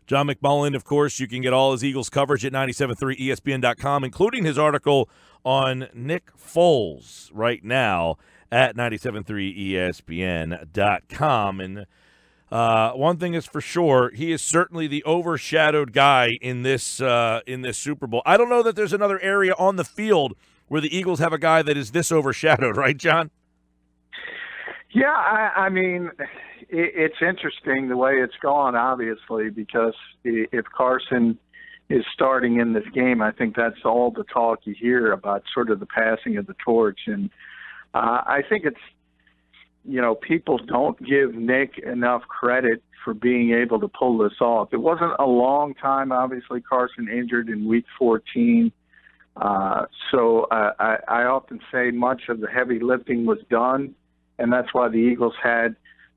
John McMullen, of course, you can get all his Eagles coverage at 97.3 ESPN.com, including his article on Nick Foles right now at 97.3 ESPN.com. And one thing is for sure, he is certainly the overshadowed guy in this Super Bowl. I don't know that there's another area on the field where the Eagles have a guy that is this overshadowed, right, John? Yeah, I mean, it's interesting the way it's gone, obviously, because if Carson is starting in this game, I think that's all the talk you hear about sort of the passing of the torch. And I think it's, people don't give Nick enough credit for being able to pull this off. It wasn't a long time, obviously, Carson injured in week 14. So I often say much of the heavy lifting was done, and that's why the Eagles had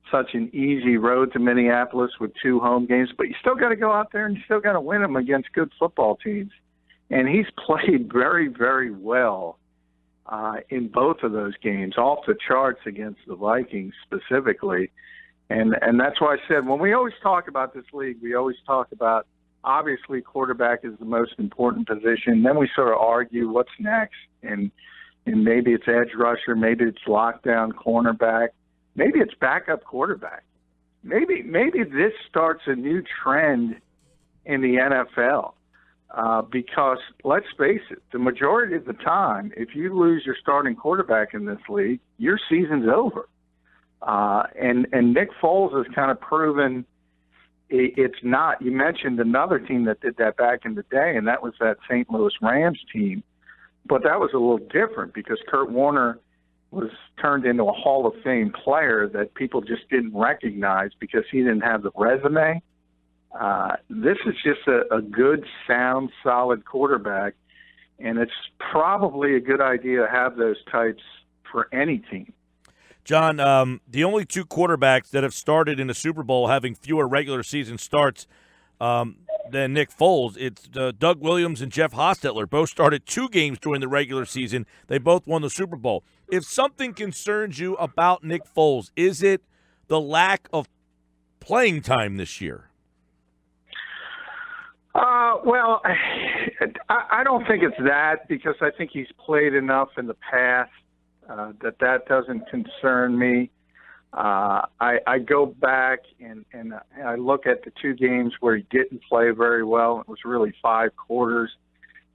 such an easy road to Minneapolis with 2 home games. But you still got to go out there and you still got to win them against good football teams. And he's played very, very well in both of those games, off the charts against the Vikings specifically. And that's why I said when we always talk about this league, we always talk about obviously quarterback is the most important position. Then we sort of argue what's next. And maybe it's edge rusher, maybe it's lockdown cornerback, maybe it's backup quarterback. Maybe this starts a new trend in the NFL because, let's face it, the majority of the time, if you lose your starting quarterback in this league, your season's over. And Nick Foles has kind of proven it's not. You mentioned another team that did that back in the day, and that was that St. Louis Rams team. But that was a little different because Kurt Warner was turned into a Hall of Fame player that people just didn't recognize because he didn't have the resume. This is just a good, sound, solid quarterback, and it's probably a good idea to have those types for any team. John, the only 2 quarterbacks that have started in the Super Bowl having fewer regular season starts than Nick Foles, it's Doug Williams and Jeff Hostetler. Both started 2 games during the regular season. They both won the Super Bowl. If something concerns you about Nick Foles, is it the lack of playing time this year? Well, I don't think it's that because I think he's played enough in the past that doesn't concern me. I go back and I look at the 2 games where he didn't play very well. It was really 5 quarters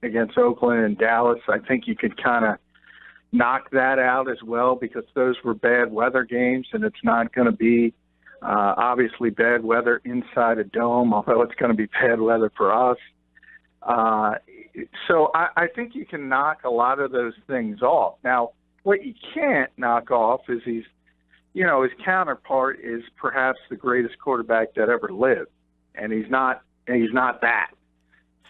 against Oakland and Dallas. I think you could kind of knock that out as well because those were bad weather games, and it's not going to be obviously bad weather inside a dome, although it's going to be bad weather for us. So I think you can knock a lot of those things off. Now, what you can't knock off is his counterpart is perhaps the greatest quarterback that ever lived, and he's not that.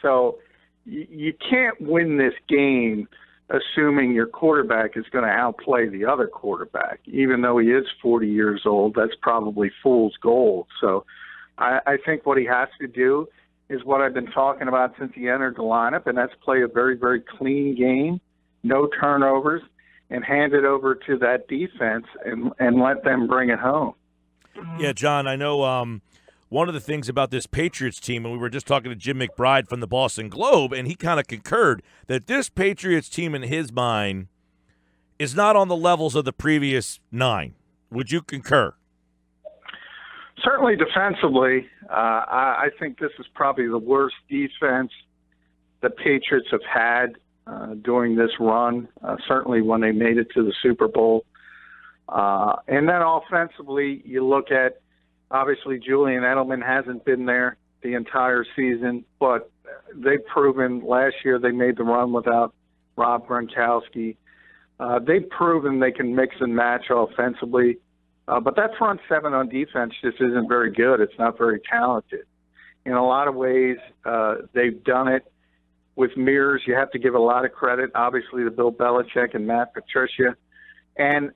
So you can't win this game assuming your quarterback is going to outplay the other quarterback. Even though he is 40 years old, that's probably fool's gold. So I think what he has to do is what I've been talking about since he entered the lineup, and that's play a very, very clean game, no turnovers, and hand it over to that defense and let them bring it home. Yeah, John, I know one of the things about this Patriots team, and we were just talking to Jim McBride from the Boston Globe, and he kind of concurred that this Patriots team in his mind is not on the levels of the previous 9. Would you concur? Certainly defensively, I think this is probably the worst defense the Patriots have had during this run, certainly when they made it to the Super Bowl. And then offensively, you look at, obviously, Julian Edelman hasn't been there the entire season, but they've proven last year they made the run without Rob Gronkowski. They've proven they can mix and match offensively, but that front 7 on defense just isn't very good. It's not very talented. In a lot of ways, they've done it with mirrors. You have to give a lot of credit, obviously, to Bill Belichick and Matt Patricia. And,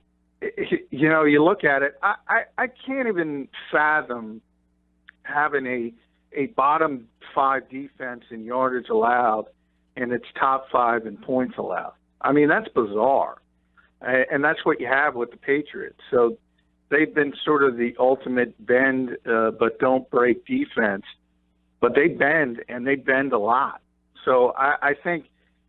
you look at it, I can't even fathom having a bottom 5 defense in yardage allowed and it's top 5 in points allowed. I mean, that's bizarre. And that's what you have with the Patriots. So they've been sort of the ultimate bend but don't break defense. but they bend, and they bend a lot. So I think,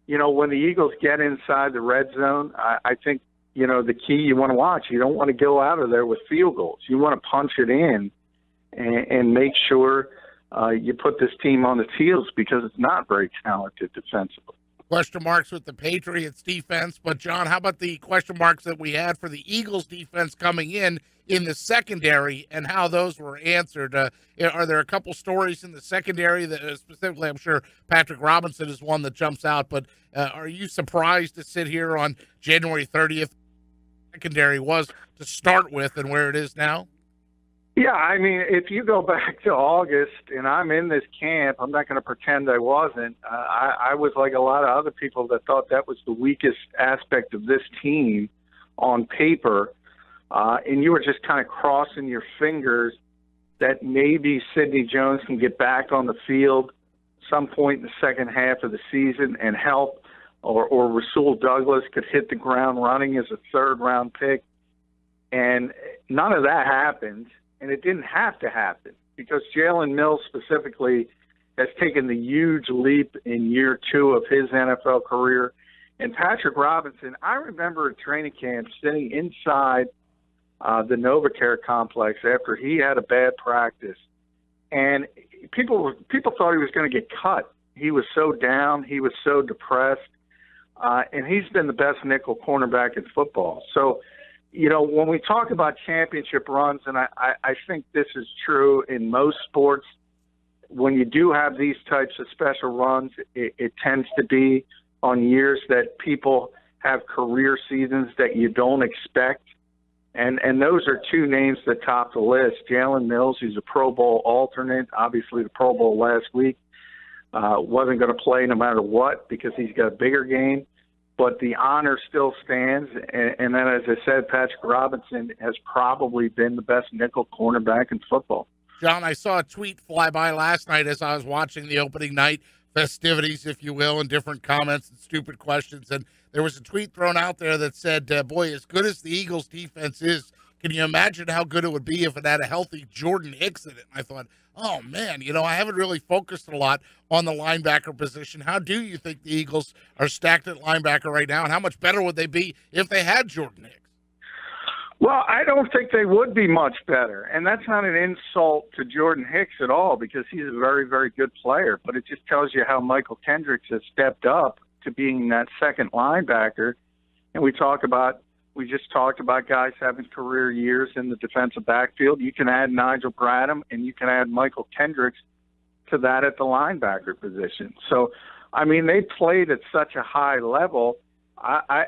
when the Eagles get inside the red zone, I think, the key you want to watch, you don't want to go out of there with field goals. You want to punch it in and make sure you put this team on its heels, because it's not very talented defensively. Question marks with the Patriots defense, but John, how about the question marks that we had for the Eagles defense coming in the secondary, and how those were answered? Are there a couple stories in the secondary that specifically, I'm sure Patrick Robinson is one that jumps out, but are you surprised to sit here on January 30th, secondary was to start with and where it is now? Yeah, I mean, if you go back to August, and I'm in this camp, I'm not going to pretend I wasn't. I was like a lot of other people that thought that was the weakest aspect of this team on paper, and you were just kind of crossing your fingers that maybe Sidney Jones can get back on the field some point in the second half of the season and help, or Rasul Douglas could hit the ground running as a third-round pick. And none of that happened. And it didn't have to happen, because Jalen Mills specifically has taken the huge leap in year 2 of his NFL career. And Patrick Robinson, I remember at training camp sitting inside the NovaCare complex after he had a bad practice. And people thought he was going to get cut. He was so down. He was so depressed. And he's been the best nickel cornerback in football. So, when we talk about championship runs, and I think this is true in most sports, when you do have these types of special runs, it tends to be on years that people have career seasons that you don't expect. And those are two names that top the list. Jalen Mills, who's a Pro Bowl alternate, obviously the Pro Bowl last week, wasn't going to play no matter what because he's got a bigger game. But the honor still stands. And then, as I said, Patrick Robinson has probably been the best nickel cornerback in football. John, I saw a tweet fly by last night as I was watching the opening night festivities, if you will, and different comments and stupid questions. And there was a tweet thrown out there that said, boy, as good as the Eagles defense is, can you imagine how good it would be if it had a healthy Jordan Hicks in it? And I thought, oh, man, I haven't really focused a lot on the linebacker position. How do you think the Eagles are stacked at linebacker right now, and how much better would they be if they had Jordan Hicks? Well, I don't think they would be much better, and that's not an insult to Jordan Hicks at all, because he's a very, very good player, but it just tells you how Michael Kendricks has stepped up to being that second linebacker. And we just talked about guys having career years in the defensive backfield. You can add Nigel Bradham, and you can add Michael Kendricks to that at the linebacker position. So, I mean, they played at such a high level.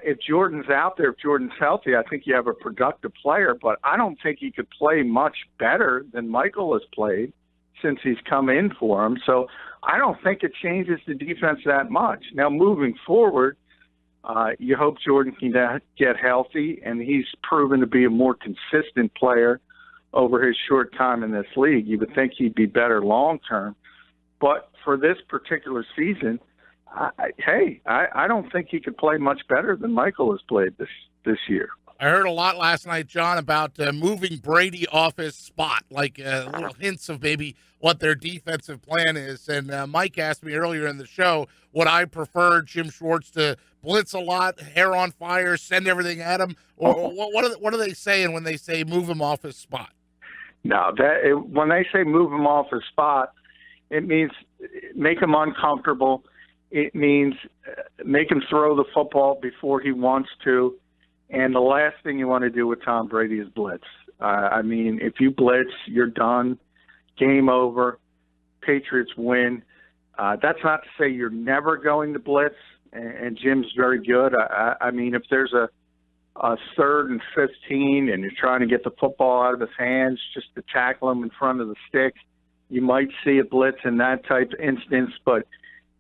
If Jordan's out there, if Jordan's healthy, I think you have a productive player, but I don't think he could play much better than Michael has played since he's come in for him. So I don't think it changes the defense that much. Now, moving forward, you hope Jordan can get healthy, and he's proven to be a more consistent player over his short time in this league. You would think he'd be better long-term. But for this particular season, I don't think he could play much better than Michael has played this year. I heard a lot last night, John, about moving Brady off his spot, like little hints of maybe what their defensive plan is. And Mike asked me earlier in the show, would I prefer Jim Schwartz to blitz a lot, hair on fire, send everything at him? Or what are they saying when they say move him off his spot? No, when they say move him off his spot, it means make him uncomfortable. It means make him throw the football before he wants to. And the last thing you want to do with Tom Brady is blitz. I mean, if you blitz, you're done. Game over. Patriots win. That's not to say you're never going to blitz, and Jim's very good. I mean, if there's a 3rd and 15 and you're trying to get the football out of his hands just to tackle him in front of the stick, you might see a blitz in that type of instance. But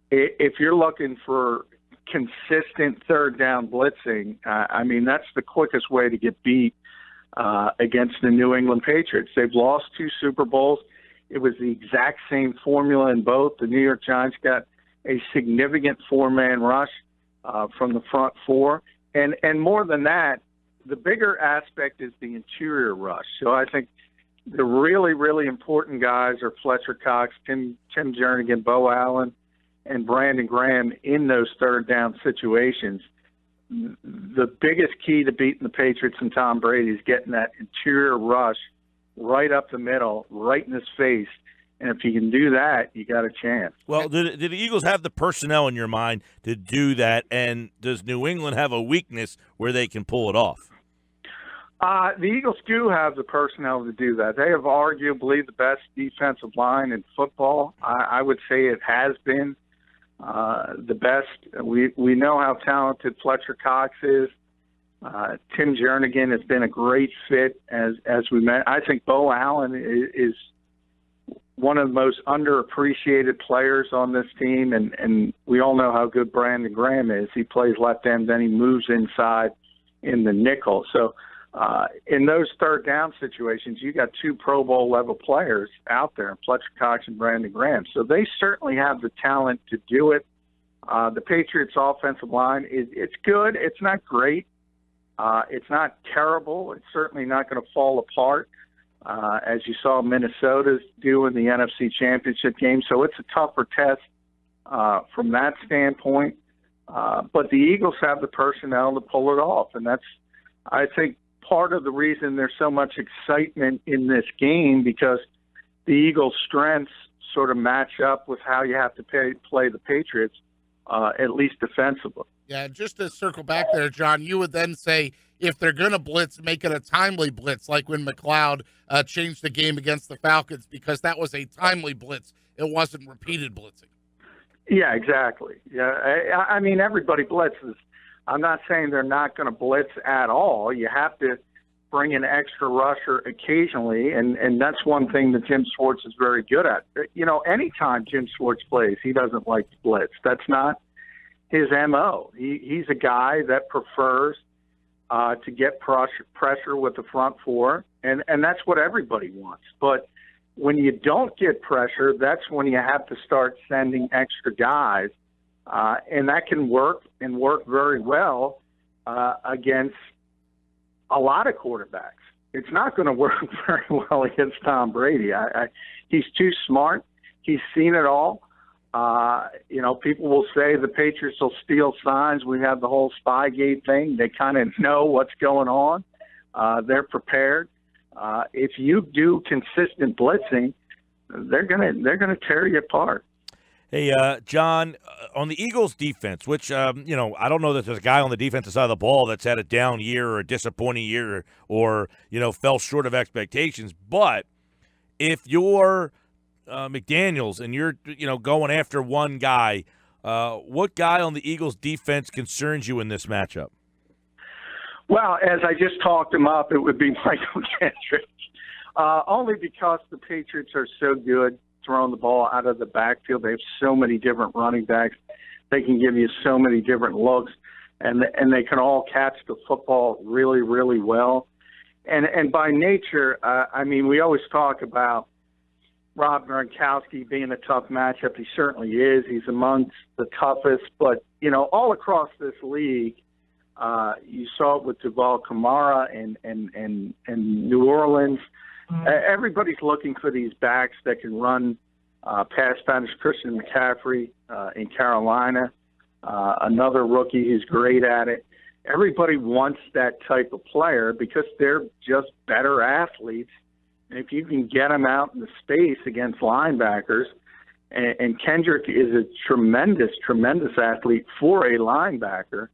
if you're looking for consistent third down blitzing, I mean, that's the quickest way to get beat against the New England Patriots. They've lost 2 Super Bowls. It was the exact same formula in both. The New York Giants got a significant 4-man rush from the front 4. And more than that, the bigger aspect is the interior rush. So I think the really, really important guys are Fletcher Cox, Tim Jernigan, Bo Allen, and Brandon Graham in those third down situations. The biggest key to beating the Patriots and Tom Brady is getting that interior rush right up the middle, right in his face. And if you can do that, you got a chance. Well, do the Eagles have the personnel in your mind to do that? And does New England have a weakness where they can pull it off? The Eagles do have the personnel to do that. They have arguably the best defensive line in football. I would say it has been the best. We know how talented Fletcher Cox is. Tim Jernigan has been a great fit, as we met. I think Bo Allen is one of the most underappreciated players on this team, and we all know how good Brandon Graham is. He plays left end, then he moves inside in the nickel. So in those third down situations, you got two Pro Bowl level players out there, Fletcher Cox and Brandon Graham. So they certainly have the talent to do it. The Patriots' offensive line it's good. It's not great. It's not terrible. It's certainly not going to fall apart, as you saw Minnesota's do in the NFC Championship game. So it's a tougher test from that standpoint. But the Eagles have the personnel to pull it off, and that's, I think, part of the reason there's so much excitement in this game, because the Eagles' strengths sort of match up with how you have to play the Patriots, at least defensively. Yeah, just to circle back there, John, you would then say if they're going to blitz, make it a timely blitz, like when McLeod changed the game against the Falcons, because that was a timely blitz. It wasn't repeated blitzing. Yeah, exactly. Yeah, I mean, everybody blitzes. I'm not saying they're not going to blitz at all. You have to bring an extra rusher occasionally, and that's one thing that Jim Schwartz is very good at. You know, anytime Jim Schwartz plays, he doesn't like to blitz. That's not his MO. He's a guy that prefers to get pressure with the front four, and that's what everybody wants. But when you don't get pressure, that's when you have to start sending extra guys, and that can work and work very well against a lot of quarterbacks. It's not going to work very well against Tom Brady. He's too smart. He's seen it all. You know, people will say the Patriots will steal signs. We have the whole Spygate thing. They kind of know what's going on. They're prepared. If you do consistent blitzing, they're gonna tear you apart. Hey, John, on the Eagles' defense, which, you know, I don't know that there's a guy on the defensive side of the ball that's had a down year or a disappointing year or you know, fell short of expectations. But if you're McDaniels and you're, you know, going after one guy, what guy on the Eagles' defense concerns you in this matchup? Well, as I just talked him up, it would be Michael Kendrick, only because the Patriots are so good throwing the ball out of the backfield. They have so many different running backs. They can give you so many different looks, and they can all catch the football really, really well. And by nature, I mean, we always talk about Rob Gronkowski being a tough matchup. He certainly is. He's amongst the toughest. But, you know, all across this league, you saw it with Duval Kamara and New Orleans. Everybody's looking for these backs that can run past Spanish. Christian McCaffrey in Carolina, another rookie who's great at it. Everybody wants that type of player because they're just better athletes. And if you can get them out in the space against linebackers, and Kendrick is a tremendous, tremendous athlete for a linebacker,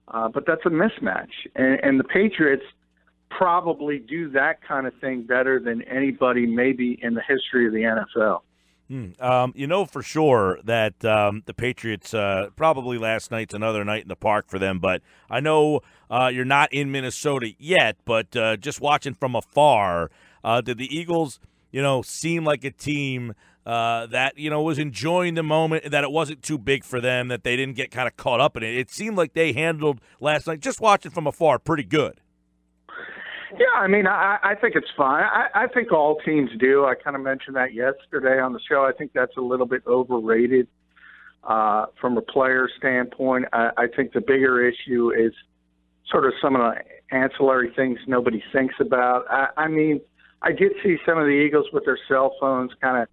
but that's a mismatch. And the Patriots probably do that kind of thing better than anybody maybe in the history of the NFL. You know for sure that the Patriots, probably last night's another night in the park for them, but I know you're not in Minnesota yet, but just watching from afar, did the Eagles, you know, seem like a team that, you know, was enjoying the moment, that it wasn't too big for them, that they didn't get kind of caught up in it? It seemed like they handled last night, just watching from afar, pretty good. Yeah, I mean, I think it's fine. I think all teams do. I kind of mentioned that yesterday on the show. I think that's a little bit overrated from a player standpoint. I think the bigger issue is sort of some of the ancillary things nobody thinks about. I mean, I did see some of the Eagles with their cell phones kind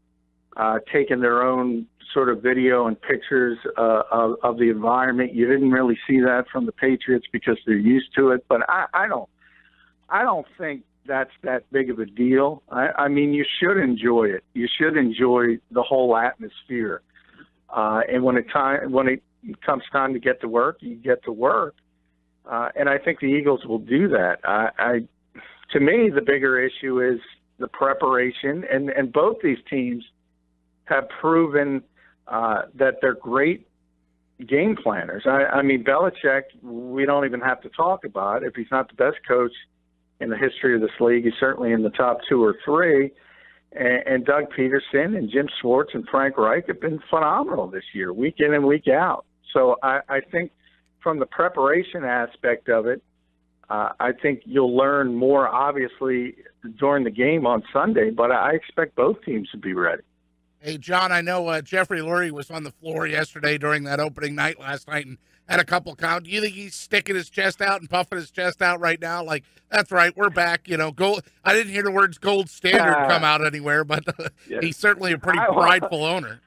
of taking their own sort of video and pictures of the environment. You didn't really see that from the Patriots because they're used to it. But I don't think that's that big of a deal. I mean, you should enjoy it. You should enjoy the whole atmosphere. And when it comes time to get to work, you get to work. And I think the Eagles will do that. To me, the bigger issue is the preparation, and both these teams have proven that they're great game planners. I mean, Belichick, we don't even have to talk about. If he's not the best coach in the history of this league, he's certainly in the top 2 or 3. And Doug Peterson and Jim Schwartz and Frank Reich have been phenomenal this year, week in and week out. So I think from the preparation aspect of it, I think you'll learn more, obviously, during the game on Sunday, but I expect both teams to be ready. Hey, John, I know Jeffrey Lurie was on the floor yesterday during that opening night last night and had a couple count. Do you think he's sticking his chest out and puffing his chest out right now? Like, that's right, we're back, gold. I didn't hear the words gold standard come out anywhere, but yeah. He's certainly a pretty prideful owner.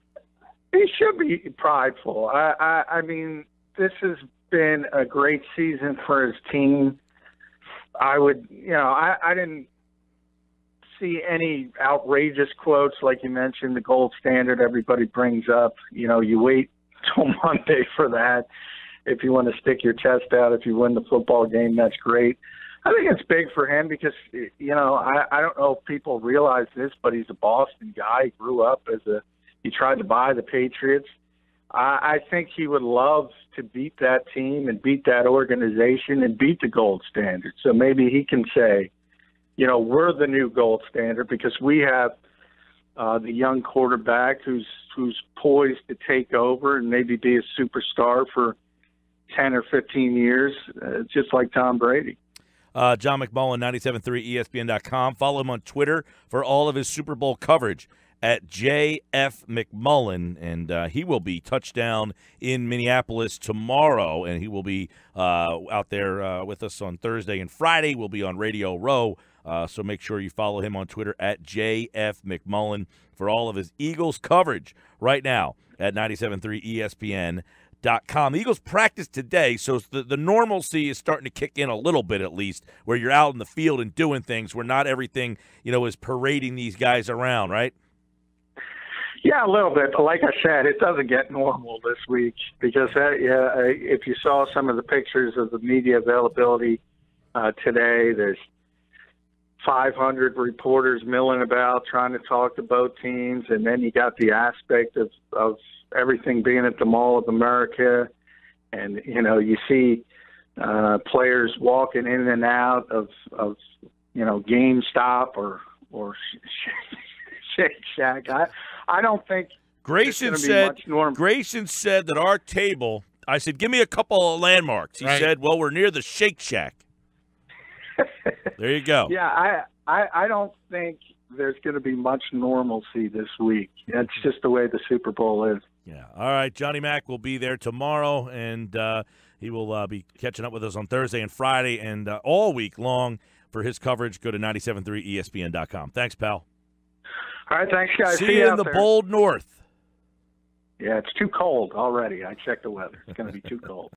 He should be prideful. I mean, this has been a great season for his team. I didn't see any outrageous quotes like you mentioned, the gold standard everybody brings up. You wait till Monday for that. If you want to stick your chest out, if you win the football game, that's great. I think it's big for him because, I don't know if people realize this, but he's a Boston guy. He grew up he tried to buy the Patriots. I think he would love to beat that team and beat that organization and beat the gold standard. So maybe he can say, we're the new gold standard because we have the young quarterback who's poised to take over and maybe be a superstar for 10 or 15 years, just like Tom Brady. John McMullen, 97.3 ESPN.com. Follow him on Twitter for all of his Super Bowl coverage at JF McMullen, and he will be touchdown in Minneapolis tomorrow, and he will be out there with us on Thursday and Friday. We'll be on Radio Row, so make sure you follow him on Twitter at JF McMullen for all of his Eagles coverage right now at 97.3 ESPN.com. The Eagles practice today, so the normalcy is starting to kick in a little bit at least, where you're out in the field and doing things where not everything, is parading these guys around, right? Yeah, a little bit. But like I said, it doesn't get normal this week because if you saw some of the pictures of the media availability today, there's 500 reporters milling about trying to talk to both teams, and then you got the aspect of everything being at the Mall of America, and you see players walking in and out of GameStop or Shake Shack. I don't think Grayson said that our table, I said, give me a couple of landmarks. He said, well, we're near the Shake Shack. There you go. Yeah, I don't think there's going to be much normalcy this week. That's just the way the Super Bowl is. Yeah. All right, Johnny Mac will be there tomorrow, and he will be catching up with us on Thursday and Friday and all week long for his coverage. Go to 97.3 ESPN.com. Thanks, pal. All right, thanks, guys. See you in the bold north. Yeah, it's too cold already. I checked the weather. It's going to be too cold.